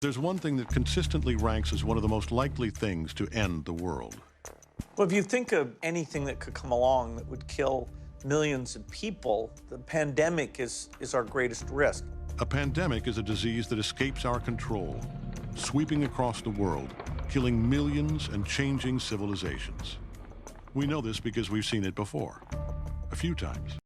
there's one thing that consistently ranks as one of the most likely things to end the world. Well, if you think of anything that could come along that would kill millions of people, the pandemic is our greatest risk. A pandemic is a disease that escapes our control, sweeping across the world, killing millions and changing civilizations. We know this because we've seen it before, a few times.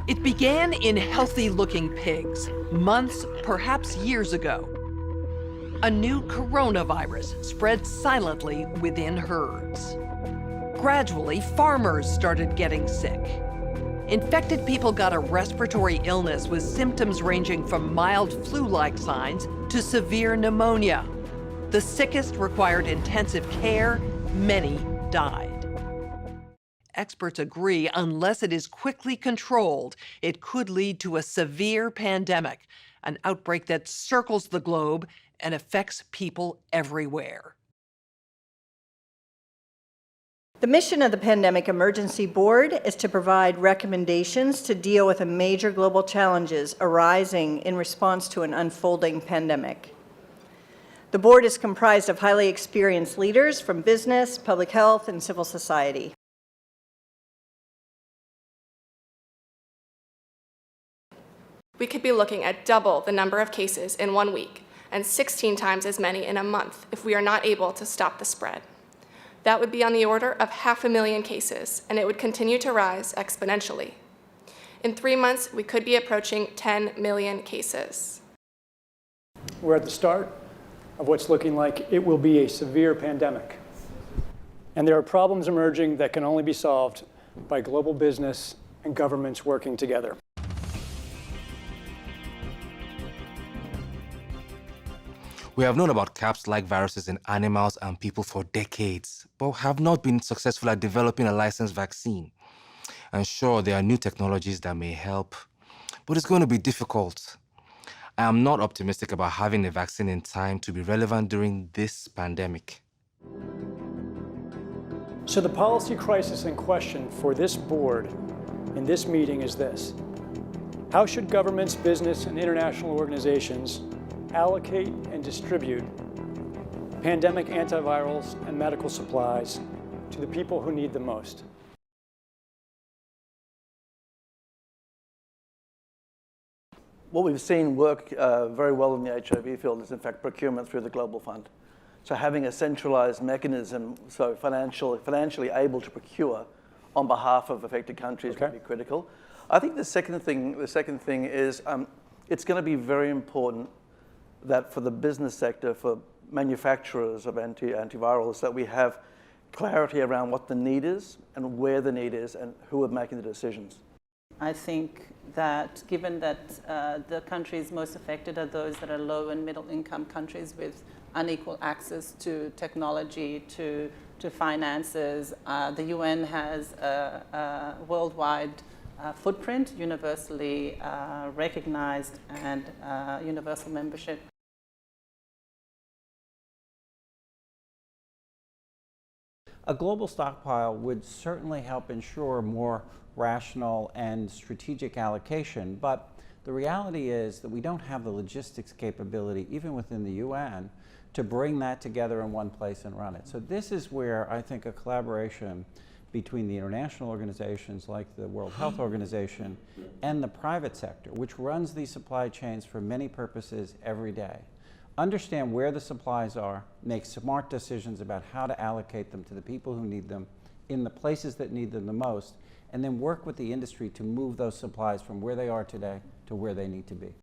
It began in healthy-looking pigs, months, perhaps years ago. A new coronavirus spread silently within herds. Gradually, farmers started getting sick. Infected people got a respiratory illness with symptoms ranging from mild flu-like signs to severe pneumonia. The sickest required intensive care. Many died. Experts agree, unless it is quickly controlled, it could lead to a severe pandemic, an outbreak that circles the globe and affects people everywhere. The mission of the Pandemic Emergency Board is to provide recommendations to deal with the major global challenges arising in response to an unfolding pandemic. The board is comprised of highly experienced leaders from business, public health, and civil society. We could be looking at double the number of cases in 1 week and 16 times as many in a month if we are not able to stop the spread. That would be on the order of 500,000 cases, and it would continue to rise exponentially. In 3 months, we could be approaching 10 million cases. We're at the start of what's looking like it will be a severe pandemic. And there are problems emerging that can only be solved by global business and governments working together. We have known about CAPS-like viruses in animals and people for decades, but have not been successful at developing a licensed vaccine. And sure, there are new technologies that may help, but it's going to be difficult. I am not optimistic about having a vaccine in time to be relevant during this pandemic. So the policy crisis in question for this board in this meeting is this: how should governments, business, and international organizations allocate and distribute pandemic antivirals and medical supplies to the people who need them most? What we've seen work very well in the HIV field is, in fact, procurement through the Global Fund. So having a centralized mechanism, so financially able to procure on behalf of affected countries would be critical. I think the second thing is it's going to be very important that for the business sector, for manufacturers of antivirals, that we have clarity around what the need is and where the need is and who are making the decisions. I think that given that the countries most affected are those that are low and middle income countries with unequal access to technology, to finances, the UN has a worldwide footprint, universally recognized, and universal membership. A global stockpile would certainly help ensure more rational and strategic allocation, but the reality is that we don't have the logistics capability, even within the UN, to bring that together in one place and run it. So this is where I think a collaboration between the international organizations like the World Health Organization and the private sector, which runs these supply chains for many purposes every day, understand where the supplies are, make smart decisions about how to allocate them to the people who need them in the places that need them the most, and then work with the industry to move those supplies from where they are today to where they need to be.